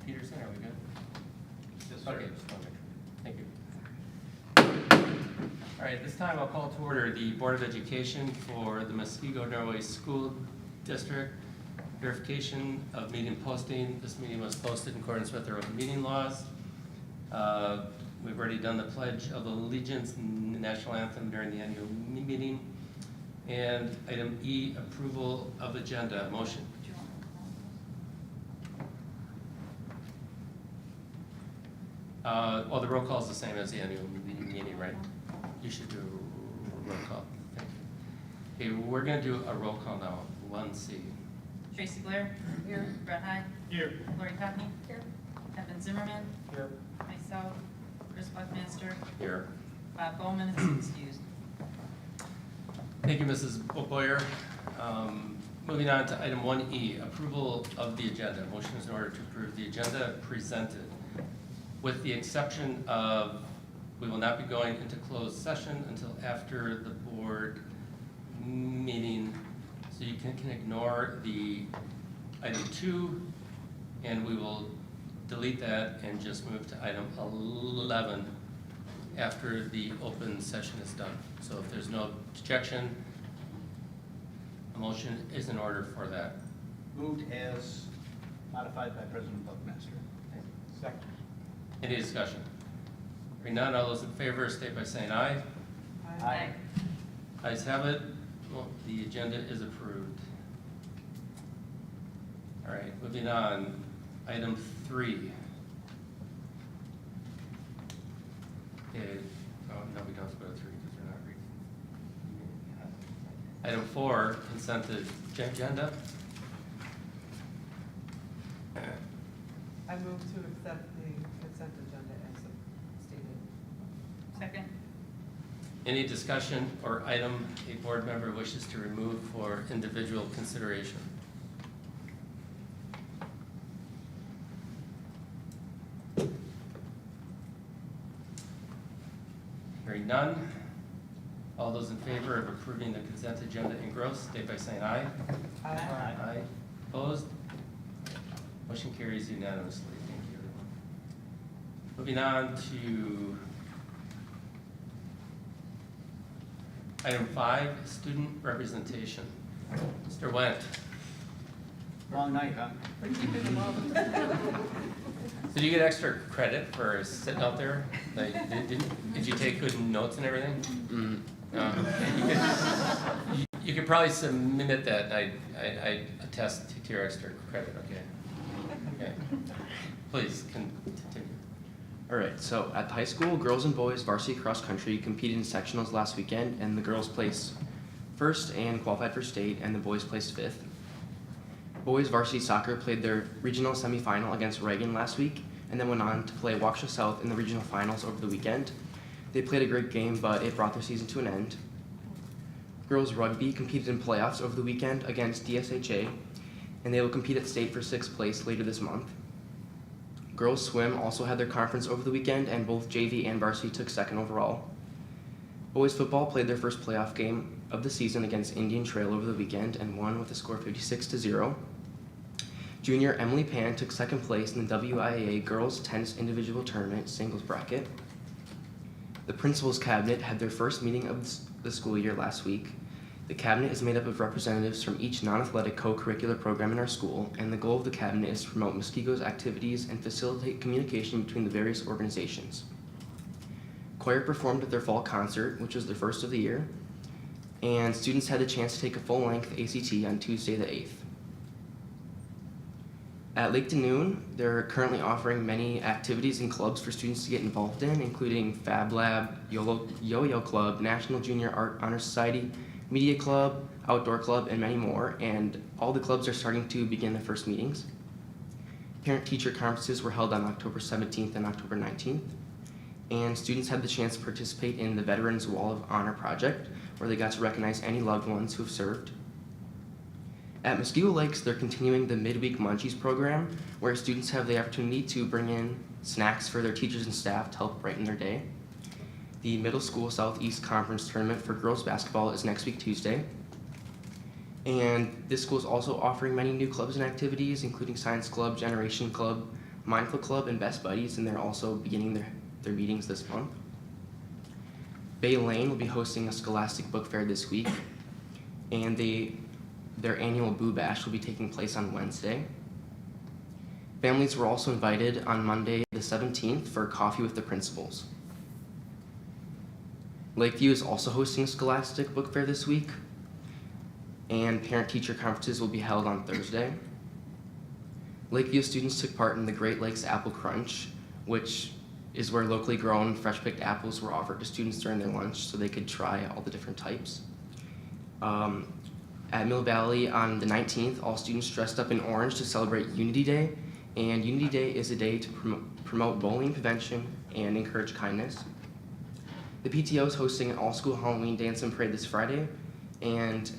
Peterson, are we good? Yes, sir. Okay, just want to make sure. Thank you. All right, this time I'll call to order the Board of Education for the Muskego Norway School District. Verification of meeting posting. This meeting was posted in accordance with our open meeting laws. We've already done the Pledge of Allegiance and the National Anthem during the annual meeting. And item E, approval of agenda. Motion. The roll call is the same as the annual meeting, right? You should do a roll call. Thank you. Okay, we're going to do a roll call now. 1C. Tracy Blair. Here. Brett Hyde. Here. Lori Cotney. Here. Evan Zimmerman. Here. Myself. Chris Buckmaster. Here. Bob Bowman is excused. Thank you, Mrs. Boyer. Moving on to item 1E, approval of the agenda. Motion is in order to approve the agenda presented, with the exception of we will not be going into closed session until after the board meeting. So you can ignore the item 2, and we will delete that and just move to item 11 after the open session is done. So if there's no objection, a motion is in order for that. Moved as modified by President Buckmaster. Second. Any discussion? Hearing none, all those in favor state by saying aye. Aye. Ayes have it. Well, the agenda is approved. All right, moving on. Item 3. Okay. Oh, no, we don't have to go to 3 because we're not reading. Item 4, consent agenda. I move to accept the consent agenda as stated. Second. Any discussion or item a board member wishes to remove for individual consideration? Hearing none, all those in favor of approving the consent agenda in gross, state by saying aye. Aye. Aye. Opposed? Motion carries unanimously. Thank you, everyone. Moving on to item 5, student representation. Mr. Wendt. Wrong night, huh? Did you get extra credit for sitting out there? Like, did you take good notes and everything? You could probably submit that. I attest to your extra credit. Okay. Please continue. All right, so at the high school, girls and boys varsity cross country competed in sectionals last weekend, and the girls placed first and qualified for state, and the boys placed 5th. Boys varsity soccer played their regional semifinal against Reagan last week, and then went on to play Waukesha South in the regional finals over the weekend. They played a great game, but it brought their season to an end. Girls rugby competed in playoffs over the weekend against DSHA, and they will compete at state for 6th place later this month. Girls swim also had their conference over the weekend, and both JV and varsity took 2nd overall. Boys football played their first playoff game of the season against Indian Trail over the weekend and won with a score of 56-0. Junior Emily Pan took 2nd place in the WIAA Girls Tennis Individual Tournament singles bracket. The principal's cabinet had their first meeting of the school year last week. The cabinet is made up of representatives from each non-athletic co-curricular program in our school, and the goal of the cabinet is to promote Muskego's activities and facilitate communication between the various organizations. Choir performed at their fall concert, which was their first of the year, and students had the chance to take a full-length ACT on Tuesday the 8th. At Lake Danoon, they're currently offering many activities and clubs for students to get involved in, including Fab Lab, Yo-Yo Club, National Junior Art Honor Society, Media Club, Outdoor Club, and many more, and all the clubs are starting to begin their first meetings. Parent-teacher conferences were held on October 17th and October 19th, and students had the chance to participate in the Veterans Wall of Honor project, where they got to recognize any loved ones who have served. At Muskego Lakes, they're continuing the Midweek Munchies program, where students have the opportunity to bring in snacks for their teachers and staff to help brighten their day. The Middle School Southeast Conference Tournament for girls basketball is next week, Tuesday. And this school is also offering many new clubs and activities, including Science Club, Generation Club, Mindful Club and Best Buddies, and they're also beginning their meetings this month. Bay Lane will be hosting a Scholastic Book Fair this week, and their annual Boo Bash will be taking place on Wednesday. Families were also invited on Monday the 17th for coffee with the principals. Lakeview is also hosting a Scholastic Book Fair this week, and parent-teacher conferences will be held on Thursday. Lakeview students took part in the Great Lakes Apple Crunch, which is where locally grown, fresh-picked apples were offered to students during their lunch so they could try all the different types. At Mill Valley on the 19th, all students dressed up in orange to celebrate Unity Day, and Unity Day is a day to promote bullying prevention and encourage kindness. The PTO is hosting an all-school Halloween dance and parade this Friday, and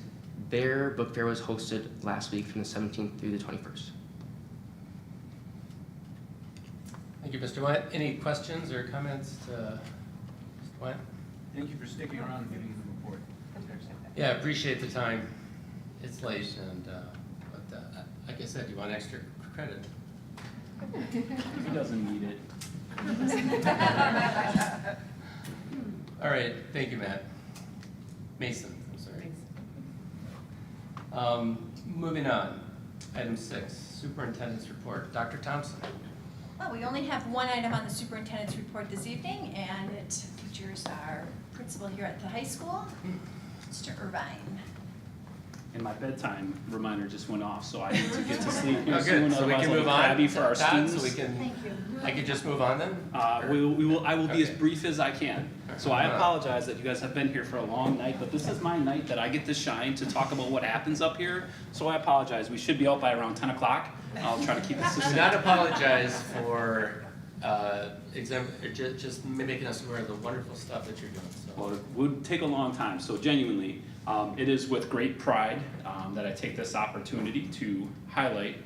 their book fair was hosted last week from the 17th through the 21st. Thank you, Mr. Wyatt. Any questions or comments to Mr. Wyatt? Thank you for sticking around and giving the report. Yeah, I appreciate the time. It's late, and but like I said, you want extra credit. He doesn't need it. All right, thank you, Matt. Mason, I'm sorry. Moving on, item 6, superintendent's report. Dr. Thompson. Well, we only have one item on the superintendent's report this evening, and it features our principal here at the high school, Mr. Irvine. And my bedtime reminder just went off, so I need to get to sleep here Oh, soon. good. So we Otherwise can I'll move be on. crabby for our Todd, students. So we can. Thank you. I could just move on then. I will be as Okay. brief as I can. So I apologize that you guys have been here for a long night, but this is my night that I get to shine to talk about what happens up here. So I apologize. We should be out by around 10 o'clock. I'll try to keep this Do succinct. not apologize for just making us aware of the wonderful stuff that you're doing. So. Well, it would take a long time, so genuinely, it is with great pride that I take this opportunity to highlight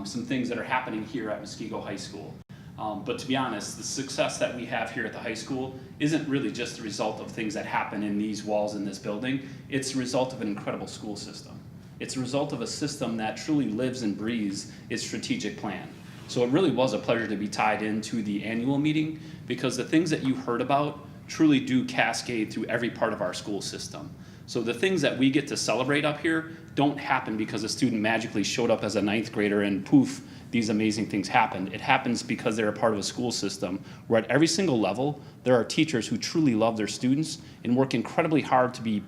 some things that are happening here at Muskego High School. But to be honest, the success that we have here at the high school isn't really just the result of things that happen in these walls in this building. It's the result of an incredible school system. It's a result of a system that truly lives and breathes its strategic plan. So it really was a pleasure to be tied into the annual meeting, because the things that you heard about truly do cascade through every part of our school system. So the things that we get to celebrate up here don't happen because a student magically showed up as a 9th grader and poof, these amazing things happened. It happens because they're a part of a school system where at every single level, there are teachers who truly love their students and work incredibly hard to be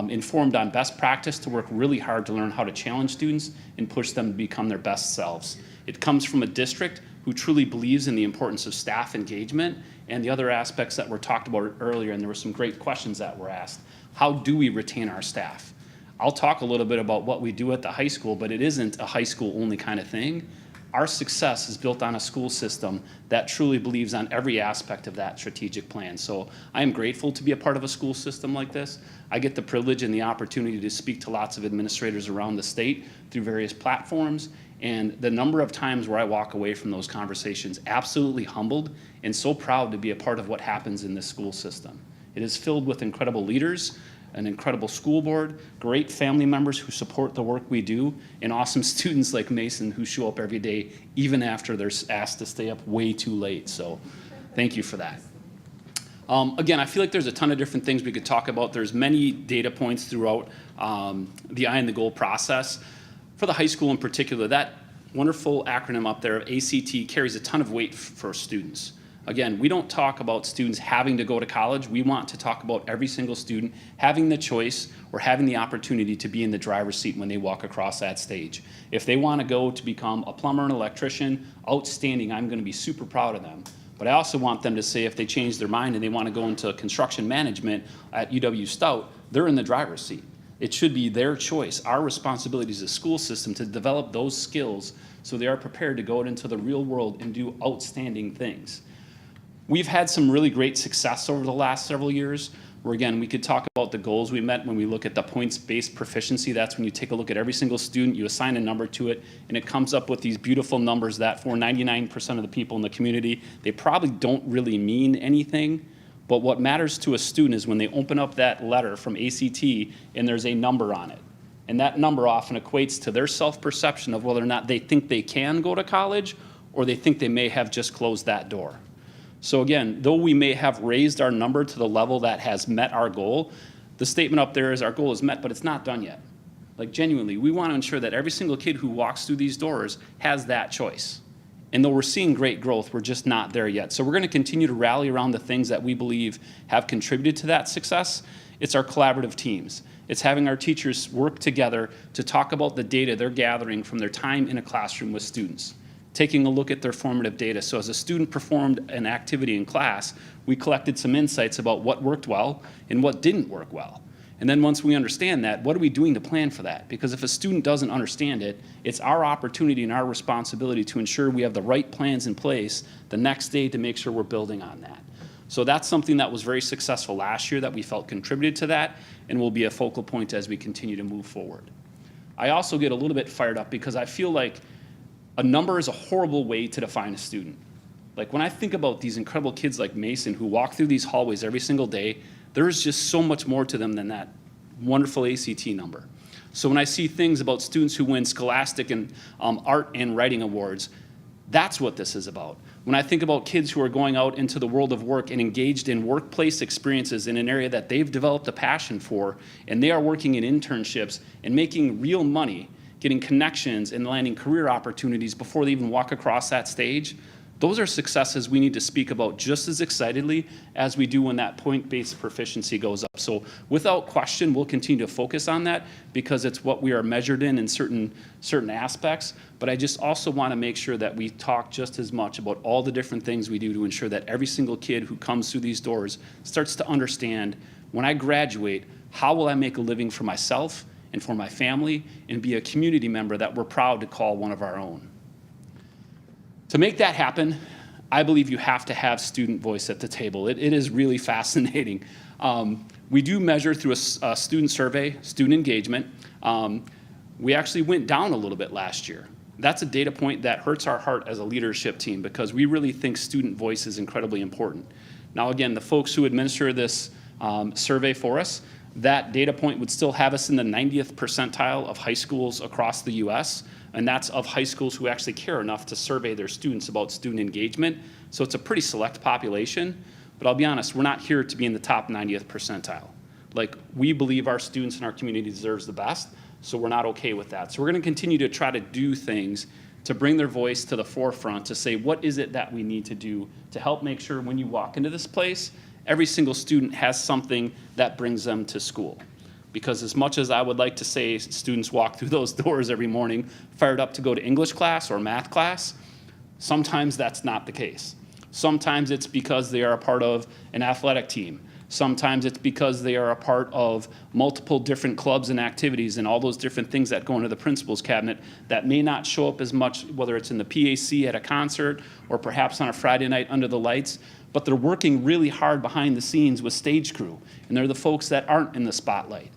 informed on best practice, to work really hard to learn how to challenge students and push them to become their best selves. It comes from a district who truly believes in the importance of staff engagement and the other aspects that were talked about earlier, and there were some great questions that were asked. How do we retain our staff? I'll talk a little bit about what we do at the high school, but it isn't a high school only kind of thing. Our success is built on a school system that truly believes on every aspect of that strategic plan. So I am grateful to be a part of a school system like this. I get the privilege and the opportunity to speak to lots of administrators around the state through various platforms. And the number of times where I walk away from those conversations absolutely humbled and so proud to be a part of what happens in this school system. It is filled with incredible leaders, an incredible school board, great family members who support the work we do, and awesome students like Mason who show up every day even after they're asked to stay up way too late. So thank you for that. Again, I feel like there's a ton of different things we could talk about. There's many data points throughout the Eye in the Goal process. For the high school in particular, that wonderful acronym up there, ACT, carries a ton of weight for students. Again, we don't talk about students having to go to college. We want to talk about every single student having the choice or having the opportunity to be in the driver's seat when they walk across that stage. If they want to go to become a plumber, an electrician, outstanding, I'm going to be super proud of them. But I also want them to say if they change their mind and they want to go into construction management at UW-Stout, they're in the driver's seat. It should be their choice. Our responsibility as a school system to develop those skills so they are prepared to go out into the real world and do outstanding things. We've had some really great success over the last several years, where again, we could talk about the goals we met when we look at the points-based proficiency. That's when you take a look at every single student, you assign a number to it, and it comes up with these beautiful numbers that for 99% of the people in the community, they probably don't really mean anything. But what matters to a student is when they open up that letter from ACT and there's a number on it. And that number often equates to their self-perception of whether or not they think they can go to college or they think they may have just closed that door. So again, though we may have raised our number to the level that has met our goal, the statement up there is our goal is met, but it's not done yet. Like genuinely, we want to ensure that every single kid who walks through these doors has that choice. And though we're seeing great growth, we're just not there yet. So we're going to continue to rally around the things that we believe have contributed to that success. It's our collaborative teams. It's having our teachers work together to talk about the data they're gathering from their time in a classroom with students, taking a look at their formative data. So as a student performed an activity in class, we collected some insights about what worked well and what didn't work well. And then once we understand that, what are we doing to plan for that? Because if a student doesn't understand it, it's our opportunity and our responsibility to ensure we have the right plans in place the next day to make sure we're building on that. So that's something that was very successful last year that we felt contributed to that and will be a focal point as we continue to move forward. I also get a little bit fired up because I feel like a number is a horrible way to define a student. Like when I think about these incredible kids like Mason who walk through these hallways every single day, there is just so much more to them than that wonderful ACT number. So when I see things about students who win scholastic and art and writing awards, that's what this is about. When I think about kids who are going out into the world of work and engaged in workplace experiences in an area that they've developed a passion for, and they are working in internships and making real money, getting connections and landing career opportunities before they even walk across that stage, those are successes we need to speak about just as excitedly as we do when that point-based proficiency goes up. So without question, we'll continue to focus on that because it's what we are measured in certain aspects. But I just also want to make sure that we talk just as much about all the different things we do to ensure that every single kid who comes through these doors starts to understand, when I graduate, how will I make a living for myself and for my family and be a community member that we're proud to call one of our own. To make that happen, I believe you have to have student voice at the table. It is really fascinating. We do measure through a student survey, student engagement. We actually went down a little bit last year. That's a data point that hurts our heart as a leadership team because we really think student voice is incredibly important. Now again, the folks who administer this survey for us, that data point would still have us in the 90th percentile of high schools across the US, and that's of high schools who actually care enough to survey their students about student engagement. So it's a pretty select population, but I'll be honest, we're not here to be in the top 90th percentile. Like, we believe our students and our community deserves the best, so we're not okay with that. So we're gonna continue to try to do things to bring their voice to the forefront, to say, what is it that we need to do to help make sure when you walk into this place, every single student has something that brings them to school. Because as much as I would like to say students walk through those doors every morning fired up to go to English class or math class, sometimes that's not the case. Sometimes it's because they are a part of an athletic team. Sometimes it's because they are a part of multiple different clubs and activities and all those different things that go into the principal's cabinet that may not show up as much, whether it's in the PAC at a concert or perhaps on a Friday night under the lights, but they're working really hard behind the scenes with stage crew, and they're the folks that aren't in the spotlight.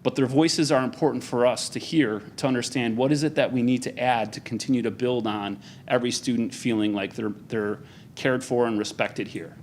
But their voices are important for us to hear, to understand what is it that we need to add to continue to build on every student feeling like they're cared for and respected here.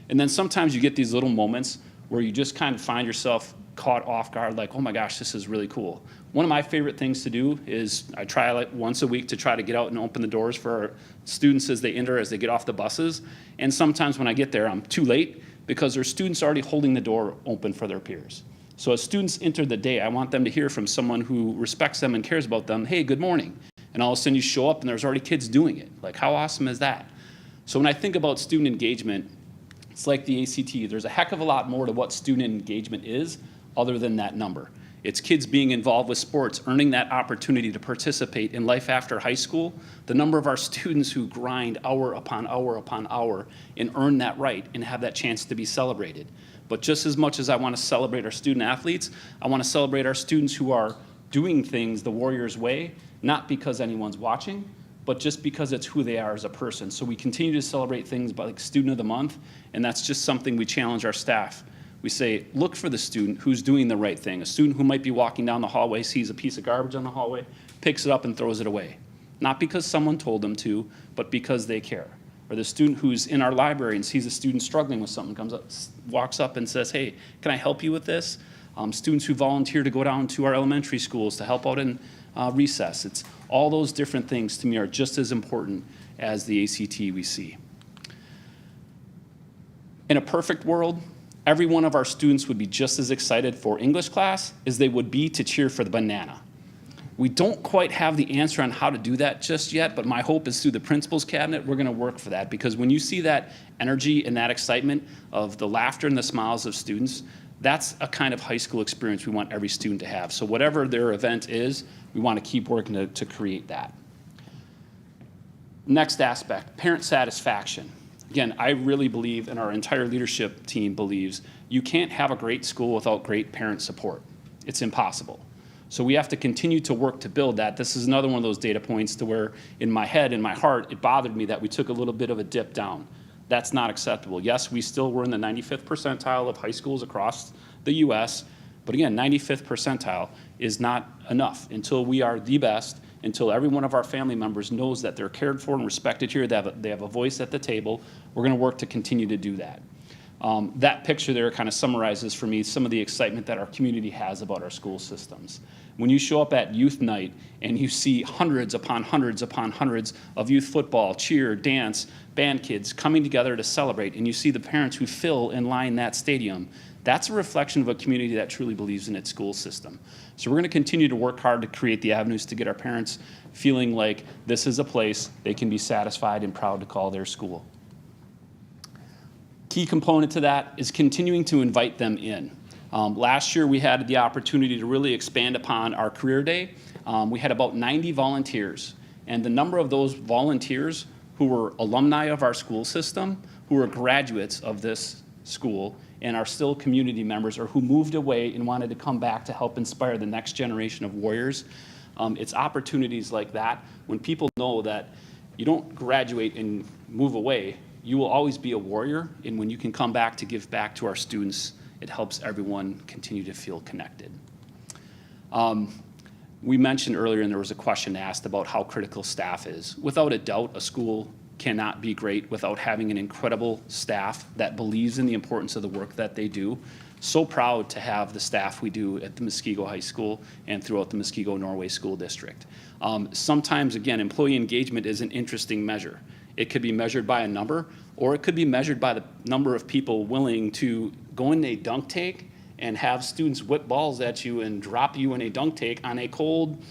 And then sometimes you get these little moments where you just kind of find yourself caught off guard, like, oh my gosh, this is really cool. One of my favorite things to do is I try like once a week to try to get out and open the doors for our students as they enter, as they get off the buses. And sometimes when I get there, I'm too late because there's students already holding the door open for their peers. So as students enter the day, I want them to hear from someone who respects them and cares about them, hey, good morning. And all of a sudden you show up and there's already kids doing it. Like, how awesome is that? So when I think about student engagement, it's like the ACT. There's a heck of a lot more to what student engagement is other than that number. It's kids being involved with sports, earning that opportunity to participate in life after high school. The number of our students who grind hour upon hour upon hour and earn that right and have that chance to be celebrated. But just as much as I want to celebrate our student athletes, I want to celebrate our students who are doing things the Warriors way, not because anyone's watching, but just because it's who they are as a person. So we continue to celebrate things like Student of the Month, and that's just something we challenge our staff. We say, look for the student who's doing the right thing. A student who might be walking down the hallway, sees a piece of garbage on the hallway, picks it up and throws it away. Not because someone told them to, but because they care. Or the student who's in our library and sees a student struggling with something, comes up, walks up and says, hey, can I help you with this? Students who volunteer to go down to our elementary schools to help out in recess. It's All those different things to me are just as important as the ACT we see. In a perfect world, every one of our students would be just as excited for English class as they would be to cheer for the banana. We don't quite have the answer on how to do that just yet, but my hope is through the principal's cabinet, we're gonna work for that, because when you see that energy and that excitement of the laughter and the smiles of students, that's a kind of high school experience we want every student to have. So whatever their event is, we wanna keep working to create that. Next aspect, parent satisfaction. Again, I really believe, and our entire leadership team believes, you can't have a great school without great parent support. It's impossible. So we have to continue to work to build that. This is another one of those data points to where in my head, in my heart, it bothered me that we took a little bit of a dip down. That's not acceptable. Yes, we still were in the 95th percentile of high schools across the US, but again, 95th percentile is not enough until we are the best, until every one of our family members knows that they're cared for and respected here, they have a voice at the table. We're gonna work to continue to do that. That picture there kind of summarizes for me some of the excitement that our community has about our school systems. When you show up at youth night and you see hundreds upon hundreds upon hundreds of youth football, cheer, dance, band kids coming together to celebrate, and you see the parents who fill and line that stadium, that's a reflection of a community that truly believes in its school system. So we're going to continue to work hard to create the avenues to get our parents feeling like this is a place they can be satisfied and proud to call their school. Key component to that is continuing to invite them in. Last year we had the opportunity to really expand upon our career day. We had about 90 volunteers, and the number of those volunteers who were alumni of our school system, who were graduates of this school, and are still community members, or who moved away and wanted to come back to help inspire the next generation of warriors. It's opportunities like that when people know that you don't graduate and move away, you will always be a warrior, and when you can come back to give back to our students, it helps everyone continue to feel connected. We mentioned earlier, and there was a question asked about how critical staff is. Without a doubt, a school cannot be great without having an incredible staff that believes in the importance of the work that they do. So proud to have the staff we do at the Muskego High School and throughout the Muskego-Norway School District. Sometimes, again, employee engagement is an interesting measure. It could be measured by a number, or it could be measured by the number of people willing to go in a dunk tank and have students whip balls at you and drop you in a dunk tank on a cold,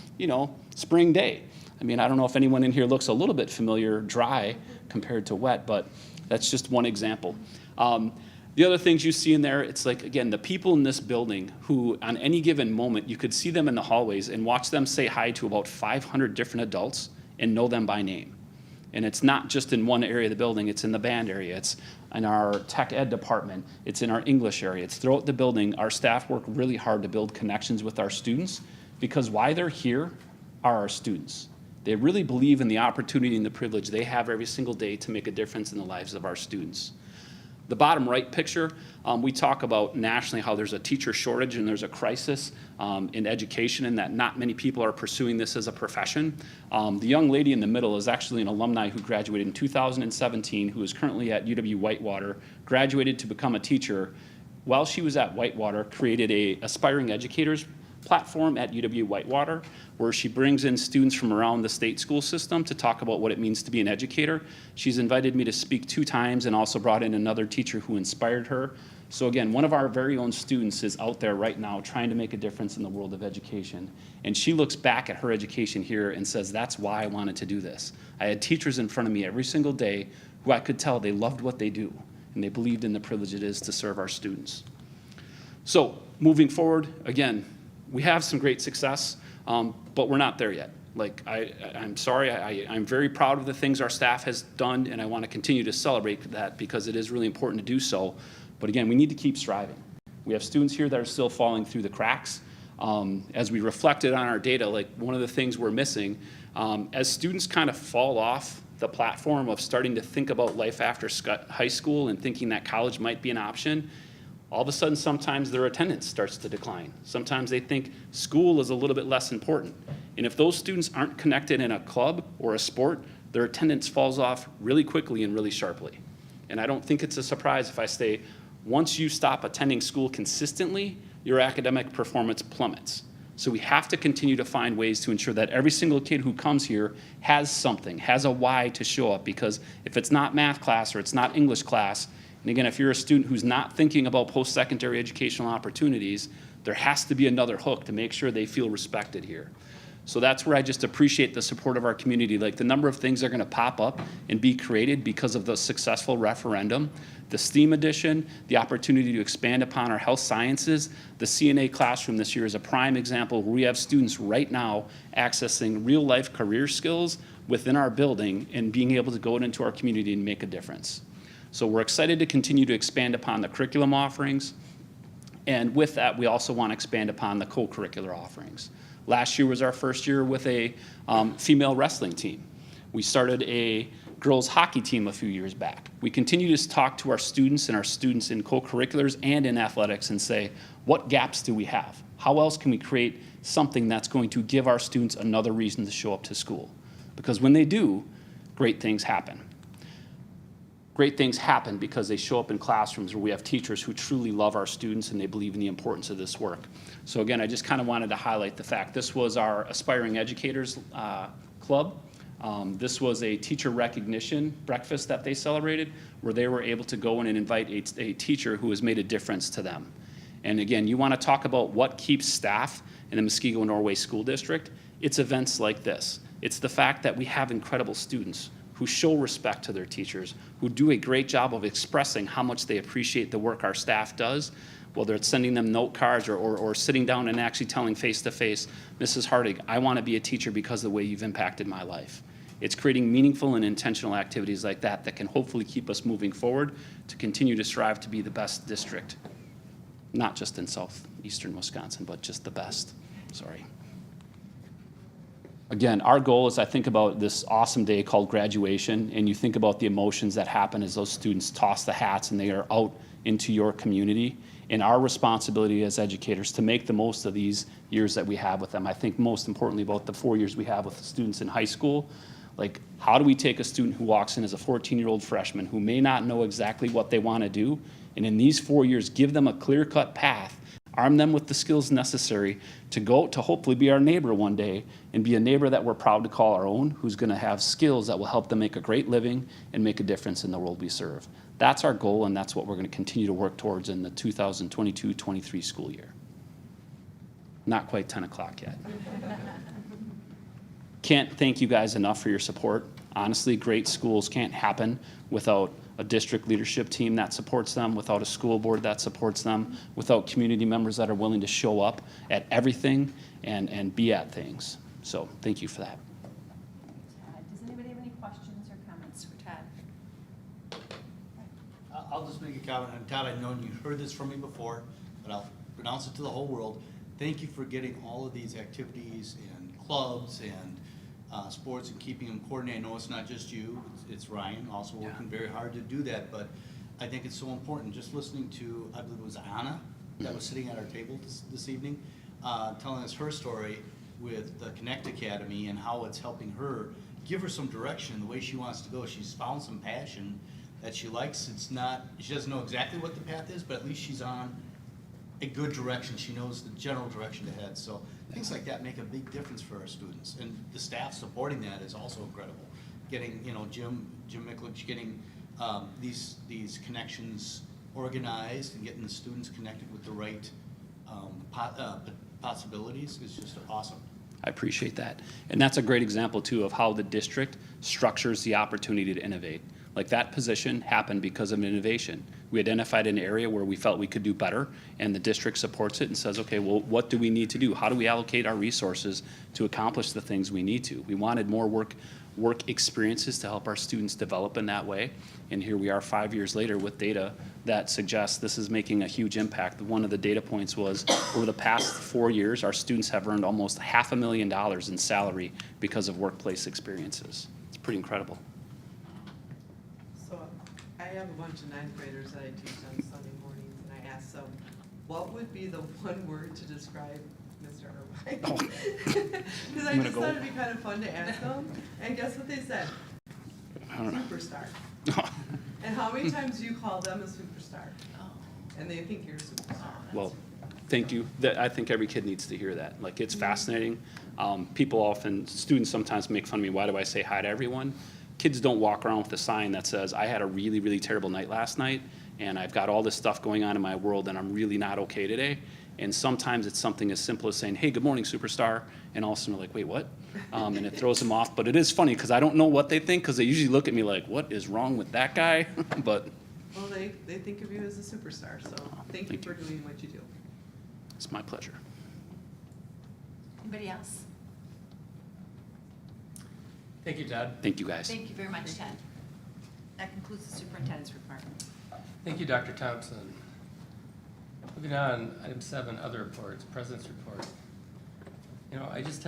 spring day. I mean, I don't know if anyone in here looks a little bit familiar dry compared to wet, but that's just one example. The other things you see in there, it's like, again, the people in this building who on any given moment, you could see them in the hallways and watch them say hi to about 500 different adults and know them by name. And it's not just in one area of the building, it's in the band area, it's in our tech ed department, it's in our English area, it's throughout the building. Our staff work really hard to build connections with our students, because why they're here are our students. They really believe in the opportunity and the privilege they have every single day to make a difference in the lives of our students. The bottom right picture, we talk about nationally how there's a teacher shortage and there's a crisis in education, and that not many people are pursuing this as a profession. The young lady in the middle is actually an alumni who graduated in 2017, who is currently at UW-Whitewater, graduated to become a teacher. While she was at Whitewater, created a aspiring educators platform at UW-Whitewater, where she brings in students from around the state school system to talk about what it means to be an educator. She's invited me to speak 2 times and also brought in another teacher who inspired her. So again, one of our very own students is out there right now trying to make a difference in the world of education. And she looks back at her education here and says, that's why I wanted to do this. I had teachers in front of me every single day who I could tell they loved what they do, and they believed in the privilege it is to serve our students. So moving forward, again, we have some great success, but we're not there yet. Like, I'm sorry, I'm very proud of the things our staff has done, and I want to continue to celebrate that because it is really important to do so. But again, we need to keep striving. We have students here that are still falling through the cracks. As we reflected on our data, like one of the things we're missing, as students kind of fall off the platform of starting to think about life after high school and thinking that college might be an option, all of a sudden, sometimes their attendance starts to decline. Sometimes they think school is a little bit less important. And if those students aren't connected in a club or a sport, their attendance falls off really quickly and really sharply. And I don't think it's a surprise if I say, once you stop attending school consistently, your academic performance plummets. So we have to continue to find ways to ensure that every single kid who comes here has something, has a why to show up, because if it's not math class or it's not English class, and again, if you're a student who's not thinking about post-secondary educational opportunities, there has to be another hook to make sure they feel respected here. So that's where I just appreciate the support of our community. Like the number of things that are gonna pop up and be created because of the successful referendum, the STEAM edition, the opportunity to expand upon our health sciences. The CNA classroom this year is a prime example where we have students right now accessing real life career skills within our building and being able to go into our community and make a difference. So we're excited to continue to expand upon the curriculum offerings. And with that, we also want to expand upon the co-curricular offerings. Last year was our first year with a female wrestling team. We started a girls hockey team a few years back. We continue to talk to our students and our students in co-curriculars and in athletics and say, what gaps do we have? How else can we create something that's going to give our students another reason to show up to school? Because when they do, great things happen. Great things happen because they show up in classrooms where we have teachers who truly love our students and they believe in the importance of this work. So again, I just kind of wanted to highlight the fact this was our Aspiring Educators Club. This was a teacher recognition breakfast that they celebrated where they were able to go in and invite a teacher who has made a difference to them. And again, you want to talk about what keeps staff in the Muskego-Norway School District, it's events like this. It's the fact that we have incredible students who show respect to their teachers, who do a great job of expressing how much they appreciate the work our staff does, whether it's sending them note cards or sitting down and actually telling face-to-face, Mrs. Hardig, I want to be a teacher because of the way you've impacted my life. It's creating meaningful and intentional activities like that that can hopefully keep us moving forward to continue to strive to be the best district, not just in southeastern Wisconsin, but just the best. Sorry. Again, our goal is I think about this awesome day called graduation, and you think about the emotions that happen as those students toss the hats and they are out into your community, and our responsibility as educators to make the most of these years that we have with them. I think most importantly about the 4 years we have with the students in high school. Like, how do we take a student who walks in as a 14-year-old freshman who may not know exactly what they want to do, and in these 4 years give them a clear-cut path, arm them with the skills necessary to go to hopefully be our neighbor one day and be a neighbor that we're proud to call our own, who's going to have skills that will help them make a great living and make a difference in the world we serve. That's our goal, and that's what we're going to continue to work towards in the 2022-23 school year. Not quite 10 o'clock yet. Can't thank you guys enough for your support. Honestly, great schools can't happen without a district leadership team that supports them, without a school board that supports them, without community members that are willing to show up at everything and be at things. So thank you for that. Todd, does anybody have any questions or comments for Todd? I'll just make a comment. And Todd, I've known you've heard this from me before, but I'll pronounce it to the whole world. Thank you for getting all of these activities and clubs and sports and keeping them coordinated. I know it's not just you, it's Ryan also working very hard to do that, but I think it's so important. Just listening to, I believe it was Anna that was sitting at our table this evening, telling us her story with the Connect Academy and how it's helping her give her some direction in the way she wants to go. She's found some passion that she likes. It's not, she doesn't know exactly what the path is, but at least she's on a good direction. She knows the general direction to head. So things like that make a big difference for our students, and the staff supporting that is also incredible. Getting, you know, Jim Miklich getting these connections organized and getting the students connected with the right possibilities is just awesome. I appreciate that. And that's a great example too of how the district structures the opportunity to innovate. Like that position happened because of innovation. We identified an area where we felt we could do better, and the district supports it and says, okay, well, what do we need to do? How do we allocate our resources to accomplish the things we need to? We wanted more work experiences to help our students develop in that way, and here we are 5 years later with data that suggests this is making a huge impact. One of the data points was over the past 4 years, our students have earned almost $500,000 in salary because of workplace experiences. It's pretty incredible. So I have a bunch of ninth graders that I teach on Sunday mornings, and I asked them, what would be the one word to describe Mr. Irvine? Because I just thought it'd be kind of fun to ask them, and guess what they said? I don't know. Superstar. And how many times do you call them a superstar? And they think you're a superstar. Well, Thank you. I think every kid needs to hear that. Like, it's fascinating. Students sometimes make fun of me, why do I say hi to everyone? Kids don't walk around with a sign that says, I had a really, really terrible night last night, and I've got all this stuff going on in my world, and I'm really not okay today. And sometimes it's something as simple as saying, hey, good morning, superstar. And all of a sudden they're like, wait, what? And it throws them off. But it is funny because I don't know what they think, because they usually look at me like, what is wrong with that guy? But Well, they think of you as a superstar, so thank you Thank for doing what you do. it's my pleasure. Anybody else? Thank you, Todd. Thank you, guys. Thank you very much, Ted. That concludes the superintendent's report. Thank you, Dr. Thompson. Moving on, item 7, other reports, President's report. You know, I guess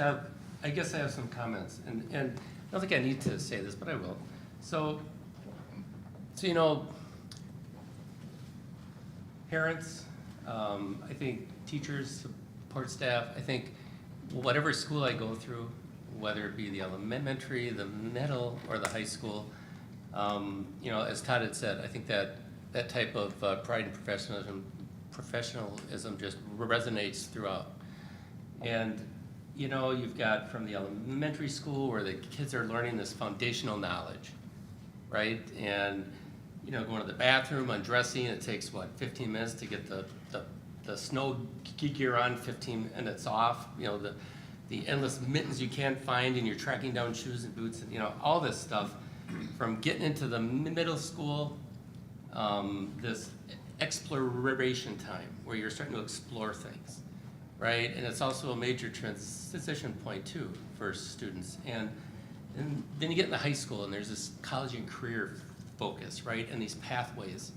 I have some comments, and I don't think I need to say this, but I will. So you know, parents, I think teachers, support staff, I think whatever school I go through, whether it be the elementary, the middle, or the high school, you know, as Todd had said, I think that type of pride and professionalism just resonates throughout. And, you know, you've got from the elementary school where the kids are learning this foundational knowledge, right? And, you know, going to the bathroom, undressing, it takes, 15 minutes to get the snow gear on, 15 minutes off, you know, the endless mittens you can't find, and you're tracking down shoes and boots, and, you know, all this stuff from getting into the middle school, this exploration time where you're starting to explore things, right? And it's also a major transition point too for students. And then you get into high school, and there's this college and career focus, right? And these pathways,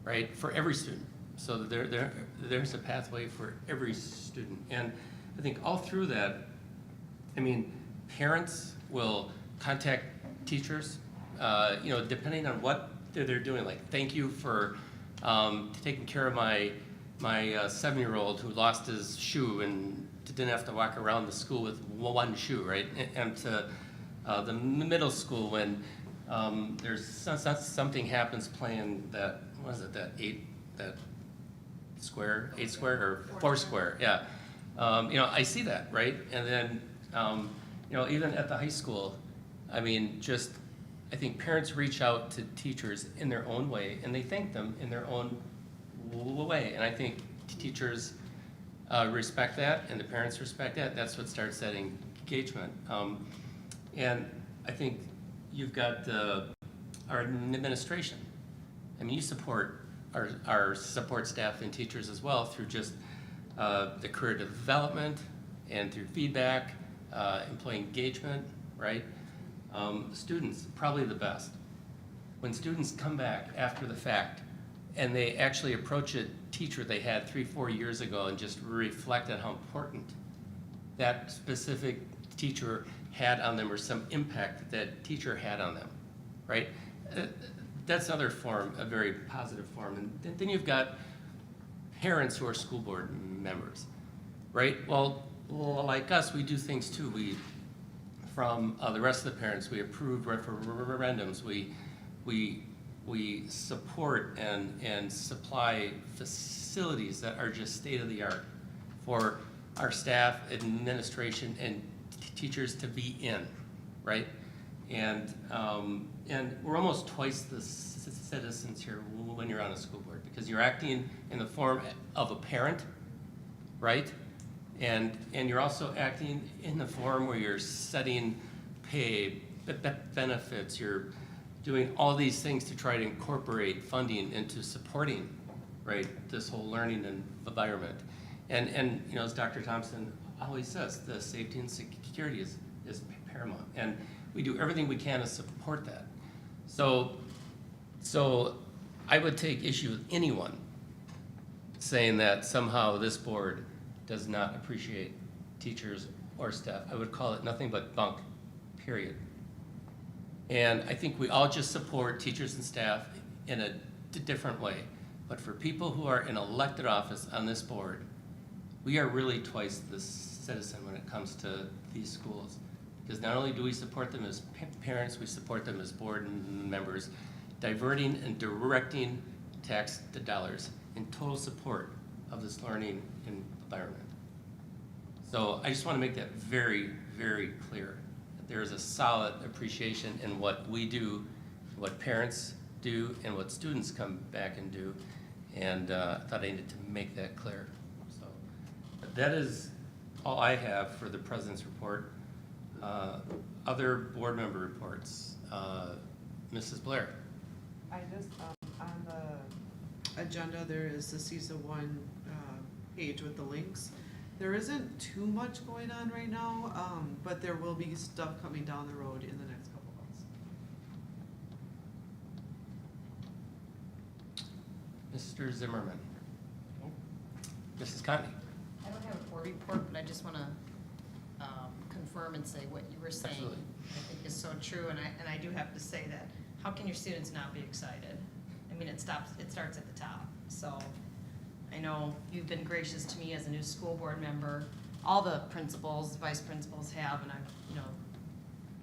right, for every student. So there's a pathway for every student. And I think all through that, I mean, parents will contact teachers, you know, depending on what they're doing. Like, thank you for taking care of my 7-year-old who lost his shoe and didn't have to walk around the school with one shoe, right? And to the middle school when there's something happens playing that, what is it, that 8 square or 4 square, yeah. You know, I see that, right? And then, you know, even at the high school, I mean, just, I think parents reach out to teachers in their own way, and they thank them in their own way. And I think teachers respect that, and the parents respect that. That's what starts that engagement. And I think you've got our administration. I mean, you support our support staff and teachers as well through just the career development and through feedback, employee engagement, right? Students, probably the best. When students come back after the fact and they actually approach a teacher they had 3-4 years ago and just reflect on how important that specific teacher had on them or some impact that teacher had on them, right? That's another form, a very positive form. And then you've got parents who are school board members, right? Well, like us, we do things too. From the rest of the parents, we approve referendums. We support and supply facilities that are just state of the art for our staff, administration, and teachers to be in, right? And we're almost twice the citizens here when you're on a school board, because you're acting in the form of a parent, right? And you're also acting in the form where you're setting pay, benefits, you're doing all these things to try to incorporate funding into supporting, right, this whole learning environment. And you know, as Dr. Thompson always says, the safety and security is paramount. And we do everything we can to support that. So I would take issue with anyone saying that somehow this board does not appreciate teachers or staff. I would call it nothing but bunk, period. And I think we all just support teachers and staff in a different way. But for people who are in elected office on this board, we are really twice the citizen when it comes to these schools. Because not only do we support them as parents, we support them as board members, diverting and directing tax dollars in total support of this learning environment. So I just want to make that very, very clear. That there is a solid appreciation in what we do, what parents do, and what students come back and do. And I thought I needed to make that clear. So that is all I have for the president's report. Other board member reports. Mrs. Blair. I just, on the agenda, there is the CISA 1 page with the links. There isn't too much going on right now, but there will be stuff coming down the road in the next couple months. Mr. Zimmerman. Mrs. Conti. I don't have a board report, but I just want to confirm and say what you were saying. Absolutely. I think is so true, and I do have to say that, how can your students not be excited? I mean, it starts at the top. So I know you've been gracious to me as a new school board member. All the principals, vice principals have, and I've,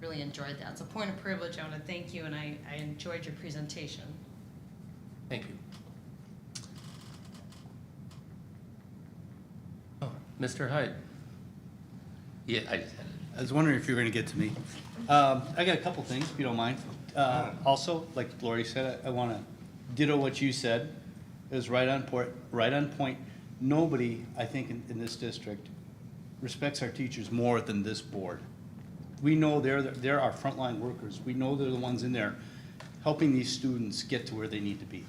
really enjoyed that. It's a point of privilege. I want to thank you, and I enjoyed your presentation. Thank you. Oh, Mr. Hyde. Yeah, I just had it. I was wondering if you were gonna get to me. I got a couple things, if you don't mind. Also, like Lori said, I wanna ditto what you said. It was right on point. Nobody, I think, in this district respects our teachers more than this board. We know they're our frontline workers. We know they're the ones in there helping these students get to where they need to be.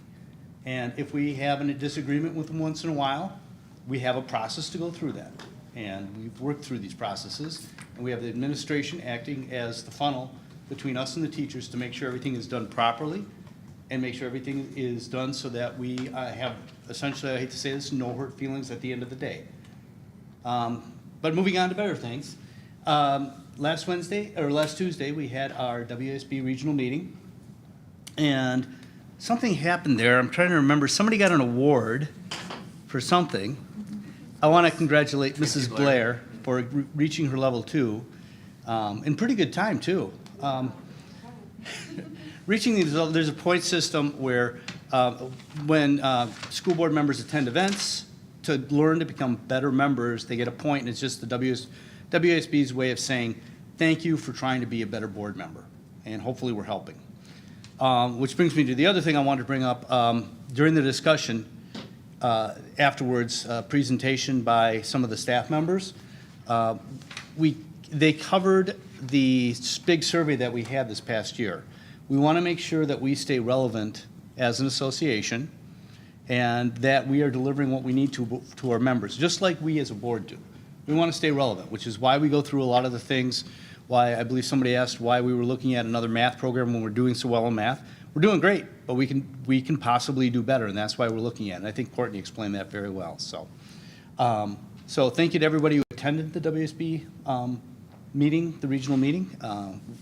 And if we have a disagreement with them once in a while, we have a process to go through that. And we've worked through these processes, and we have the administration acting as the funnel between us and the teachers to make sure everything is done properly and make sure everything is done so that we have, essentially, I hate to say this, no hurt feelings at the end of the day. But moving on to better things, last Tuesday, we had our WSB regional meeting, and something happened there. I'm trying to remember. Somebody got an award for something. I want to congratulate Mrs. Blair for reaching her level 2 in pretty good time, too. Reaching these, there's a point system where when school board members attend events, to learn to become better members, they get a point, and it's just the WSB's way of saying, thank you for trying to be a better board member, and hopefully we're helping. Which brings me to the other thing I wanted to bring up. During the discussion, afterwards, presentation by some of the staff members, they covered the big survey that we had this past year. We want to make sure that we stay relevant as an association and that we are delivering what we need to our members, just like we as a board do. We want to stay relevant, which is why we go through a lot of the things, why I believe somebody asked why we were looking at another math program when we're doing so well in math. We're doing great, but we can possibly do better, and that's why we're looking at it. And I think Courtney explained that very well. So, so thank you to everybody who attended the WSB meeting, the regional meeting.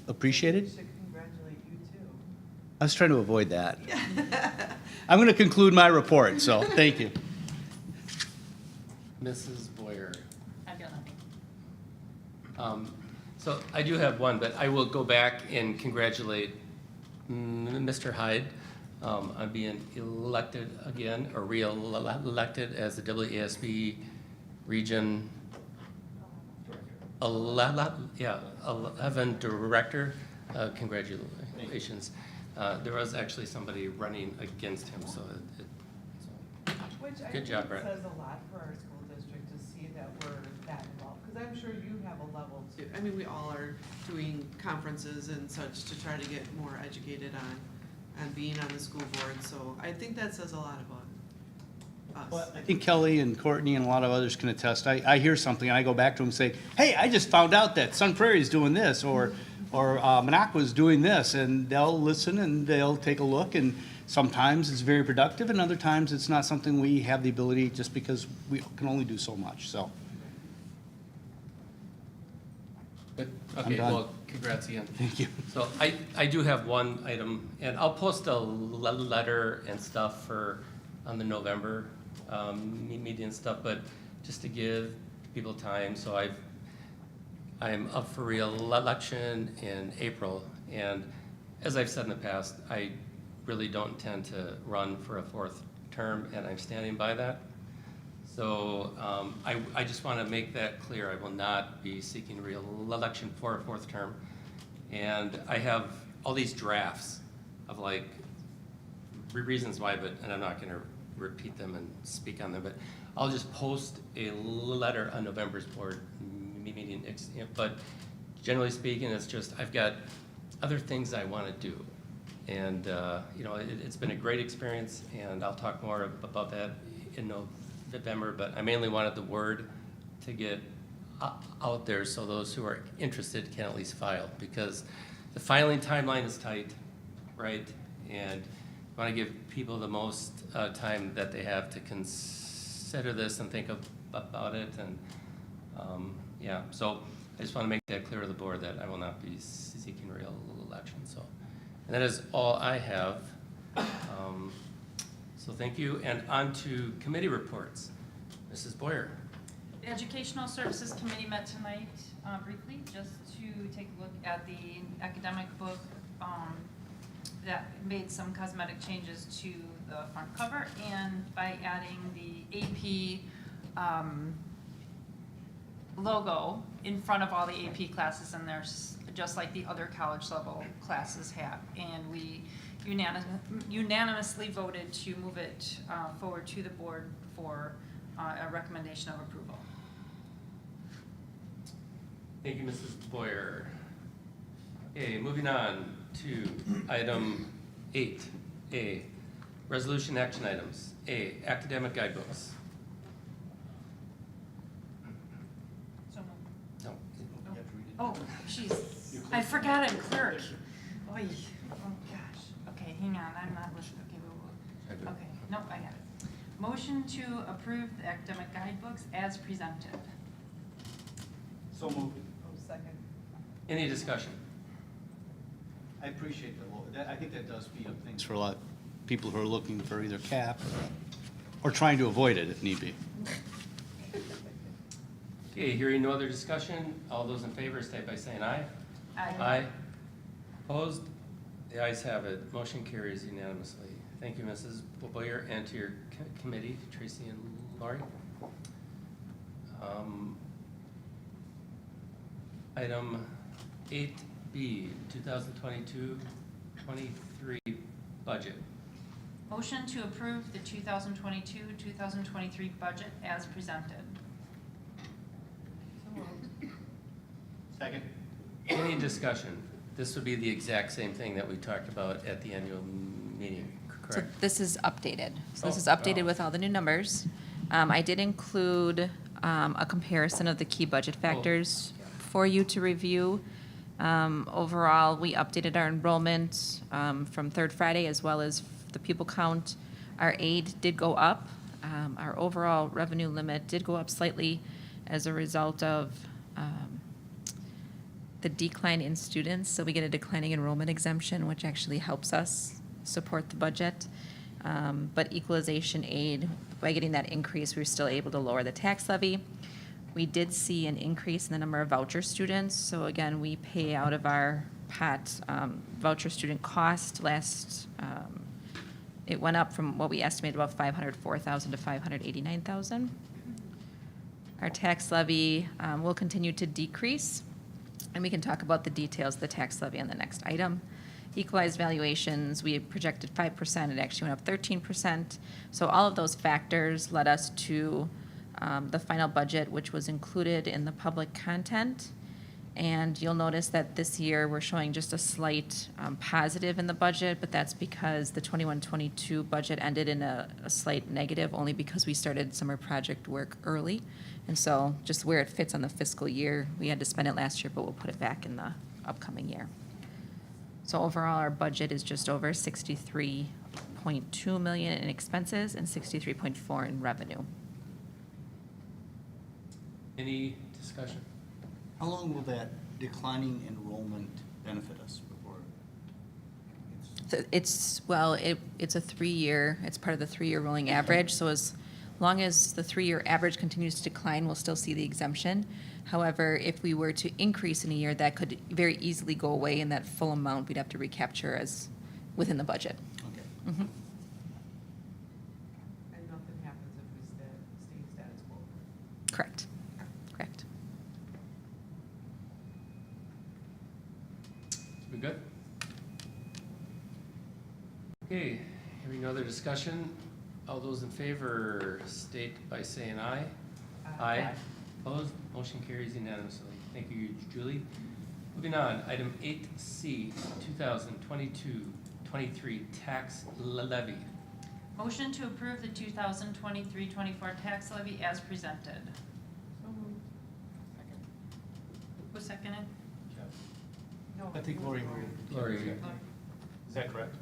Appreciate it. We should congratulate you too. I was trying to avoid that. I'm going to conclude my report, so thank you. Mrs. Boyer. I've got nothing. So I do have one, but I will go back and congratulate Mr. Hyde on being elected again, or re-elected as the WASB Region 11 Director. Congratulations. There was actually somebody running against him, so Which I Good think job, Brett. says a lot for our school district to see that we're that involved, because I'm sure you have a level too. I mean, we all are doing conferences and such to try to get more educated on being on the school board, so I think that says a lot about us. Well, I think Kelly and Courtney and a lot of others can attest. I hear something, and I go back to them and say, hey, I just found out that Sun Prairie is doing this, or Minocqua is doing this, and they'll listen and they'll take a look, and sometimes it's very productive, and other times it's not something we have the ability, just because we can only do so much, so. Good. I'm Okay, done. well, congrats again. Thank you. So I do have one item, and I'll post a letter and stuff on the November meeting and stuff, but just to give people time, so I'm up for re-election in April, and as I've said in the past, I really don't intend to run for a 4th term, and I'm standing by that. So I just want to make that clear. I will not be seeking re-election for a fourth term. And I have all these drafts of like reasons why, and I'm not going to repeat them and speak on them, but I'll just post a letter on November's board meeting. But generally speaking, it's just I've got other things I want to do. And, you know, it's been a great experience, and I'll talk more about that in November, but I mainly wanted the word to get out there so those who are interested can at least file, because the filing timeline is tight, right? And I want to give people the most time that they have to consider this and think about it, and yeah, so I just want to make that clear to the board that I will not be seeking re-election, so. And that is all I have. So thank you, and on to committee reports. Mrs. Boyer. The Educational Services Committee met tonight briefly, just to take a look at the academic book that made some cosmetic changes to the front cover, and by adding the AP logo in front of all the AP classes in there, just like the other college level classes have. And we unanimously voted to move it forward to the board for a recommendation of approval. Thank you, Mrs. Boyer. Okay, moving on to item 8A, resolution action items. A, academic guidebooks. So moved. No. You have to read it. Oh, jeez, I forgot I'm clerk. Oy. Oh, gosh. Okay, hang on, I'm not listening. Okay, okay, nope, I got it. Motion to approve the academic guidebooks as presented. So moved. Oh, second. Any discussion? I appreciate that. I think that does speed up things for a lot of people who are looking for either cap or trying to avoid it if need be. Okay, hearing no other discussion, all those in favor state by saying aye. Aye. Opposed? The ayes have it. Motion carries unanimously. Thank you, Mrs. Boyer, and to your committee, Tracy and Laurie. Item 8B, 2022-23 budget. Motion to approve the 2022-2023 budget as presented. So moved. Second. Any discussion? This would be the exact same thing that we talked about at the annual meeting, So correct? this is updated. So this Oh, is updated wow. with all the new numbers. I did include a comparison of the key budget factors for you to review. Overall, we updated our enrollment from third Friday as well as the pupil count. Our aid did go up. Our overall revenue limit did go up slightly as a result of the decline in students. So we get a declining enrollment exemption, which actually helps us support the budget. But equalization aid, by getting that increase, we were still able to lower the tax levy. We did see an increase in the number of voucher students. So again, we pay out of our pot voucher student cost. It went up from what we estimated about 504,000 to 589,000. Our tax levy will continue to decrease, and we can talk about the details of the tax levy on the next item. Equalized valuations, we had projected 5%, it actually went up 13%. So all of those factors led us to the final budget, which was included in the public content. And you'll notice that this year, we're showing just a slight positive in the budget, but that's because the 21-22 budget ended in a slight negative, only because we started summer project work early. And so just where it fits on the fiscal year, we had to spend it last year, but we'll put it back in the upcoming year. So overall, our budget is just over 63.2 million in expenses and 63.4 in revenue. Any discussion? How long will that declining enrollment benefit us before? It's a 3-year, it's part of the 3-year rolling average, so as long as the 3-year average continues to decline, we'll still see the exemption. However, if we were to increase in a year, that could very easily go away, and that full amount we'd have to recapture as within the budget. Okay. Mhm. And nothing happens if we stay status Okay, hearing no other discussion, all those in favor state by saying aye. Aye. Opposed, motion carries unanimously. Thank you, Julie. Moving on, item 8C, 2022-23 tax levy. Motion to approve the 2023-24 tax levy as presented. Who seconded? I think Lori moved. Lori, Is that correct?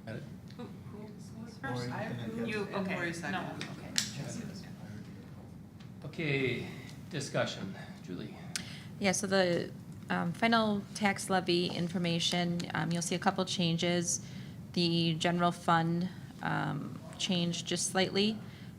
got it? Who was first? Lori, I and then approve. You, And okay, Lori no, seconded. okay. Okay, discussion. Julie. Yeah, so the final tax levy information, you'll see a couple changes. The general fund changed just slightly.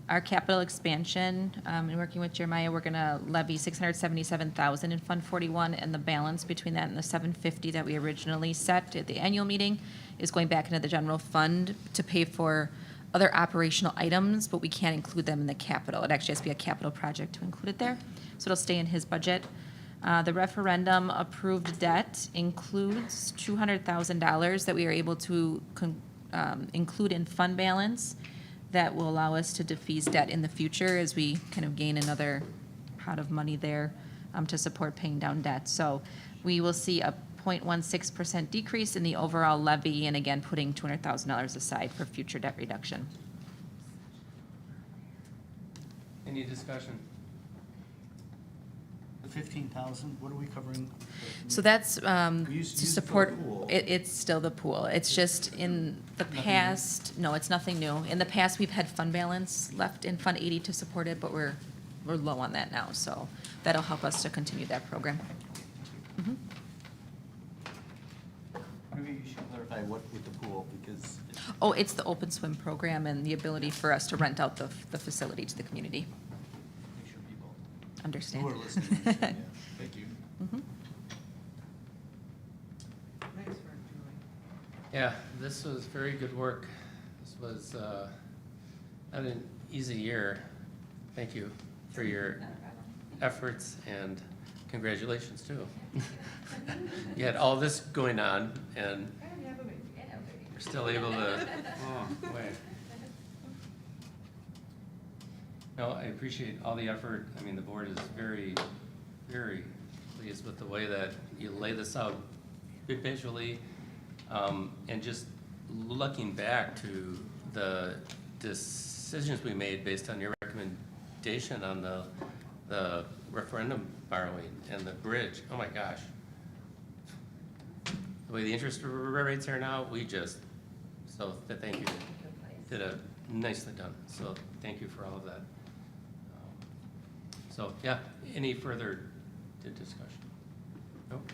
Our capital expansion, in working with Jeremiah, we're gonna levy $677,000 in Fund 41, and the balance between that and the $750 that we originally set at the annual meeting is going back into the general fund to pay for other operational items, but we can't include them in the capital. It actually has to be a capital project to include it there, so it'll stay in his budget. The referendum approved debt includes $200,000 that we are able to include in fund balance that will allow us to defease debt in the future as we kind of gain another pot of money there to support paying down debt. So we will see a 0.16% decrease in the overall levy, and again, putting $200,000 aside for future debt reduction. Any discussion? The 15,000, what are we covering? So that's We used to to use it for a support, pool. it's still the pool. It's just in the Nothing new? past, no, it's nothing new. In the past, we've had fund balance left in Fund 80 to support it, but we're low on that now. So that'll help us to continue that program. Mhm. Maybe you should clarify what with the pool, because Oh, it's the open swim program and the ability for us to rent out the facility to the community. make sure people Understand? who are listening understand. Yeah. Thank you. Mhm. Nice work, Julie. Yeah, this was very good work. This was not an easy year. Thank you for your efforts and congratulations too. You had all this going on and you're still able to, oh, boy. No, I appreciate all the effort. I mean, the board is very, very pleased with the way that you lay this out visually. And just looking back to the decisions we made based on your recommendation on the referendum borrowing and the bridge, oh my gosh. The way the interest rates are now, thank you. Did a nicely done, so thank you for all of that. So, yeah, any further discussion? Nope.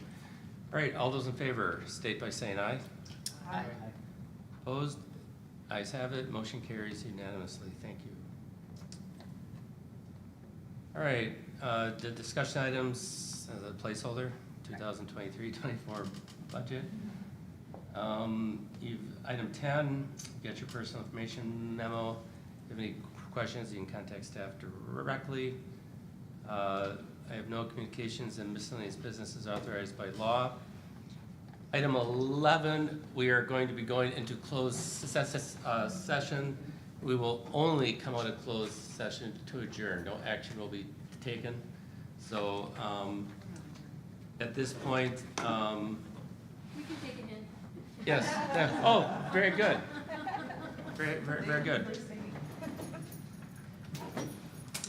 All right, all those in favor, state by saying aye. Aye. Opposed? Ayes have it, motion carries unanimously, thank you. All right, the discussion items, the placeholder, 2023-24 budget. Item 10, you got your personal information memo. If you have any questions, you can contact staff directly. I have no communications and miscellaneous businesses authorized by law. Item 11, we are going to be going into closed session. We will only come out of closed session to adjourn. No action will be taken. So at this point, We can take it in. yes. Yeah. Oh, very good. Very good.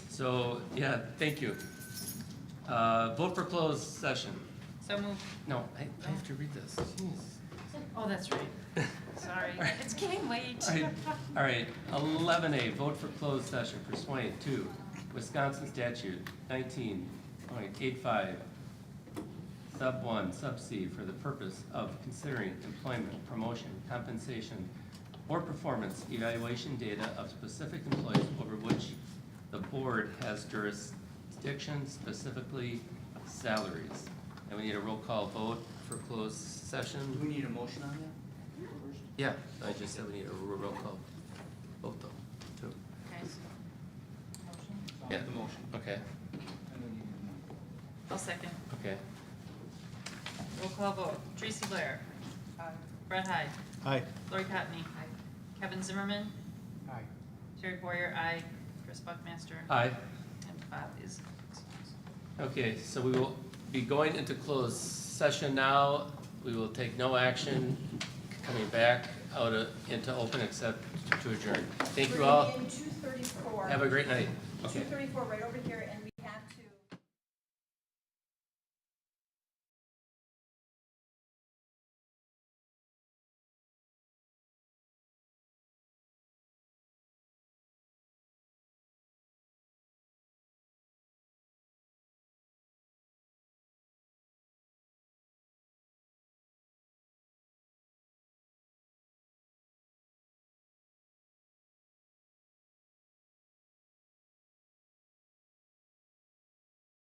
So, yeah, thank you. Vote for closed session. So moved. No, I have to read this. Jeez. Oh, that's right. Sorry. It's getting late. All right, 11A, vote for closed session pursuant to Wisconsin statute 19.85, sub 1, sub C, for the purpose of considering employment, promotion, compensation, or performance evaluation data of specific employees over which the board has jurisdiction, specifically salaries. And we need a roll call vote for closed Do session. we need a motion on that first? Yeah, I just said we need a roll call vote though, too. Okay, so, motion? Yeah. The motion. Okay, I'll second. okay. Roll call vote. Tracy Blair. Brett Hyde. Aye. Lori Cotney. Kevin Zimmerman. Aye. Terry Boyer, aye. Chris Buckmaster. Aye. And Bob is. Okay, so we will be going into closed session now. We will take no action coming back into open except to adjourn. Thank you all. We're in 234. Have a great night. Okay. 234 right over here, and we